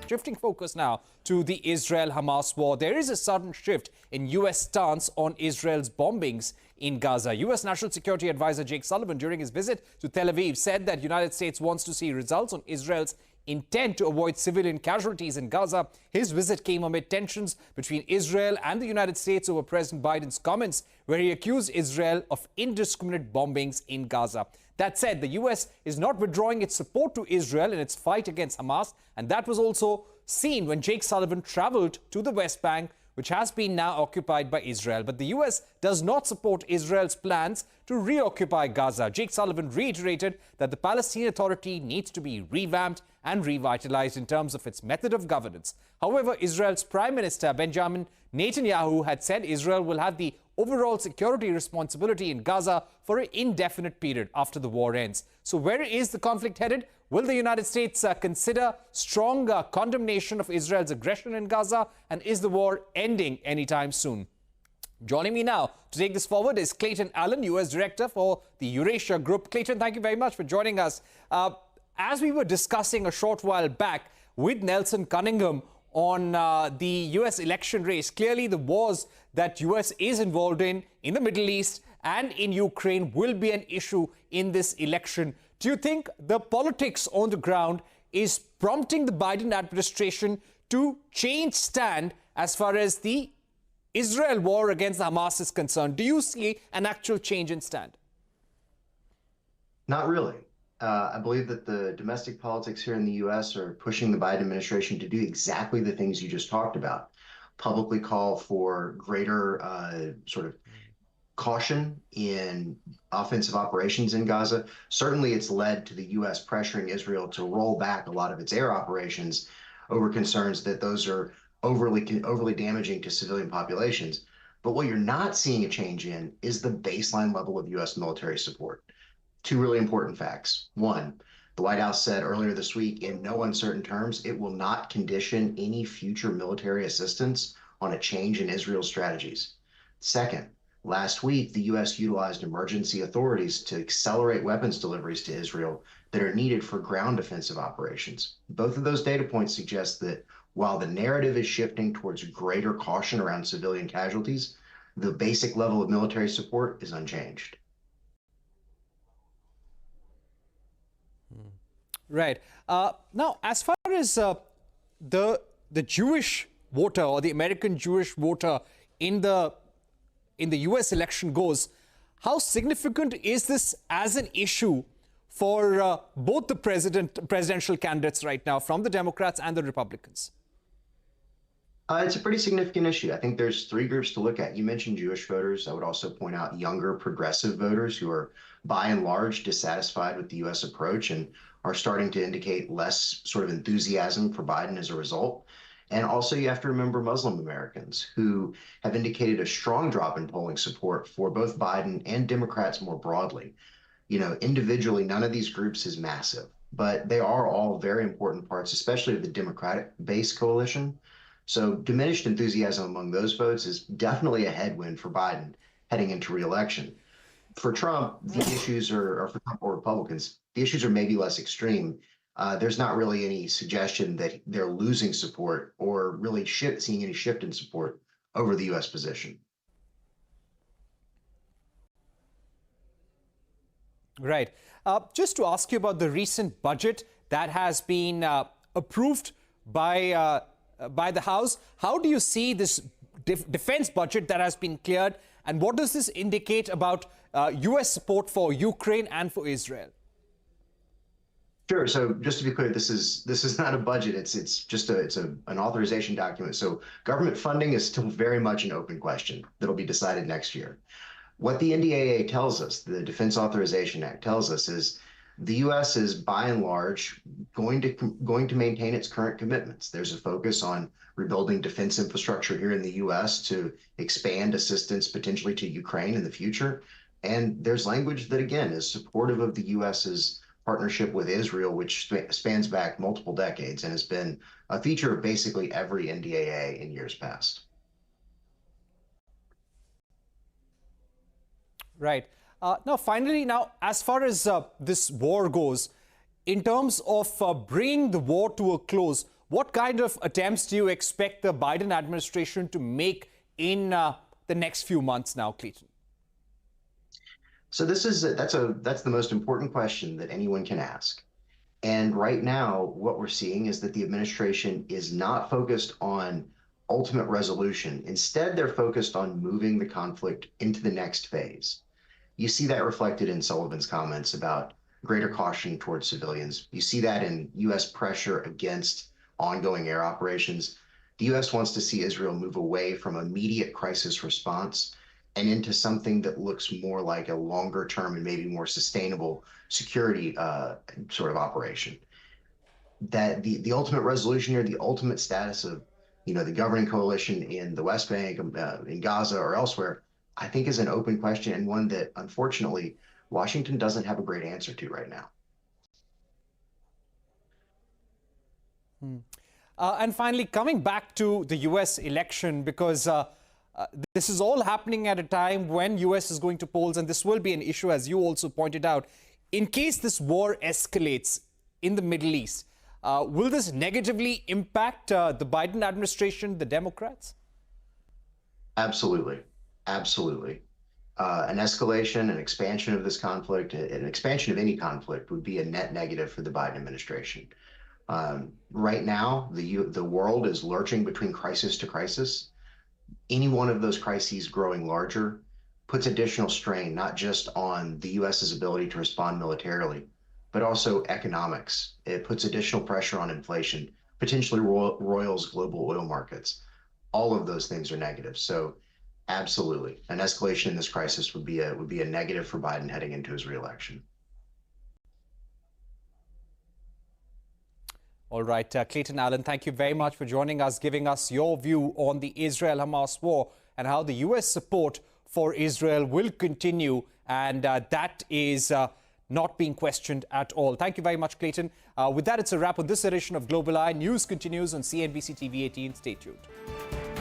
Shifting focus now to the Israel-Hamas war, there is a sudden shift in U.S. stance on Israel's bombings in Gaza. U.S. National Security Advisor Jake Sullivan, during his visit to Tel Aviv, said that the United States wants to see results on Israel's intent to avoid civilian casualties in Gaza. His visit came amid tensions between Israel and the United States over President Biden's comments, where he accused Israel of indiscriminate bombings in Gaza. That said, the U.S. is not withdrawing its support to Israel in its fight against Hamas, and that was also seen when Jake Sullivan traveled to the West Bank, which has been now occupied by Israel. But the U.S. does not support Israel's plans to reoccupy Gaza. Jake Sullivan reiterated that the Palestinian Authority needs to be revamped and revitalized in terms of its method of governance. However, Israel's Prime Minister Benjamin Netanyahu had said Israel will have the overall security responsibility in Gaza for an indefinite period after the war ends. So where is the conflict headed? Will the United States consider strong condemnation of Israel's aggression in Gaza? And is the war ending anytime soon? Joining me now to take this forward is Clayton Allen, U.S. Director for the Eurasia Group. Clayton, thank you very much for joining us. As we were discussing a short while back with Nelson Cunningham on the U.S. election race, clearly the wars that U.S. is involved in the Middle East and in Ukraine will be an issue in this election. Do you think the politics on the ground is prompting the Biden administration to change stand as far as the Israel war against Hamas is concerned? Do you see an actual change in stand? Not really. I believe that the domestic politics here in the U.S. are pushing the Biden administration to do exactly the things you just talked about. Publicly call for greater sort of caution in offensive operations in Gaza. Certainly, it's led to the U.S. pressuring Israel to roll back a lot of its air operations over concerns that those are overly damaging to civilian populations. But what you're not seeing a change in is the baseline level of U.S. military support. Two really important facts. One, the White House said earlier this week in no uncertain terms, it will not condition any future military assistance on a change in Israel's strategies. Second, last week, the U.S. utilized emergency authorities to accelerate weapons deliveries to Israel that are needed for ground defensive operations. Both of those data points suggest that while the narrative is shifting towards greater caution around civilian casualties, the basic level of military support is unchanged. Right. Now, as far as the Jewish voter or the American Jewish voter in the U.S. election goes, how significant is this as an issue for both the presidential candidates right now, from the Democrats and the Republicans? It's a pretty significant issue. I think there's three groups to look at. You mentioned Jewish voters. I would also point out younger progressive voters who are by and large dissatisfied with the U.S. approach and are starting to indicate less sort of enthusiasm for Biden as a result. And also you have to remember Muslim Americans who have indicated a strong drop in polling support for both Biden and Democrats more broadly. You know, individually, none of these groups is massive, but they are all very important parts, especially of the Democratic base coalition. So diminished enthusiasm among those votes is definitely a headwind for Biden heading into re-election. For Trump, the issues or for Trump or Republicans, the issues are maybe less extreme. There's not really any suggestion that they're losing support or really seeing any shift in support over the U.S. position. Right. Just to ask you about the recent budget that has been approved by the House, how do you see this defense budget that has been cleared, and what does this indicate about U.S. support for Ukraine and for Israel? Sure. So just to be clear, this is not a budget. It's just an authorization document. So government funding is still very much an open question that'll be decided next year. What the NDAA tells us, the Defense Authorization Act tells us, is the U.S. is by and large going to maintain its current commitments. There's a focus on rebuilding defense infrastructure here in the U.S. to expand assistance potentially to Ukraine in the future. And there's language that, again, is supportive of the U.S.'s partnership with Israel, which spans back multiple decades and has been a feature of basically every NDAA in years past. Right. Now, finally, as far as this war goes, in terms of bringing the war to a close, What kind of attempts do you expect the Biden administration to make in the next few months now, Clayton? So that's the most important question that anyone can ask. And right now, what we're seeing is that the administration is not focused on ultimate resolution. Instead, they're focused on moving the conflict into the next phase. You see that reflected in Sullivan's comments about greater caution towards civilians. You see that in U.S. pressure against ongoing air operations. The U.S. wants to see Israel move away from immediate crisis response and into something that looks more like a longer term and maybe more sustainable security sort of operation. That the ultimate resolution here, the ultimate status of the governing coalition in the West Bank, in Gaza or elsewhere, I think is an open question and one that unfortunately Washington doesn't have a great answer to right now. And finally, coming back to the U.S. election, because this is all happening at a time when U.S. is going to polls, and this will be an issue, as you also pointed out. In case this war escalates in the Middle East, will this negatively impact the Biden administration, the Democrats? Absolutely. Absolutely. An escalation, an expansion of this conflict, an expansion of any conflict would be a net negative for the Biden administration. Right now, the world is lurching between crisis to crisis. Any one of those crises growing larger puts additional strain, not just on the U.S.'s ability to respond militarily, but also economics. It puts additional pressure on inflation, potentially roils global oil markets. All of those things are negative. So absolutely, an escalation in this crisis would be a negative for Biden heading into his reelection. All right, Clayton Allen, thank you very much for joining us, giving us your view on the Israel-Hamas war and how the U.S. support for Israel will continue, and that is not being questioned at all. Thank you very much, Clayton. With that, it's a wrap on this edition of Global Eye. News continues on CNBC-TV18. Stay tuned.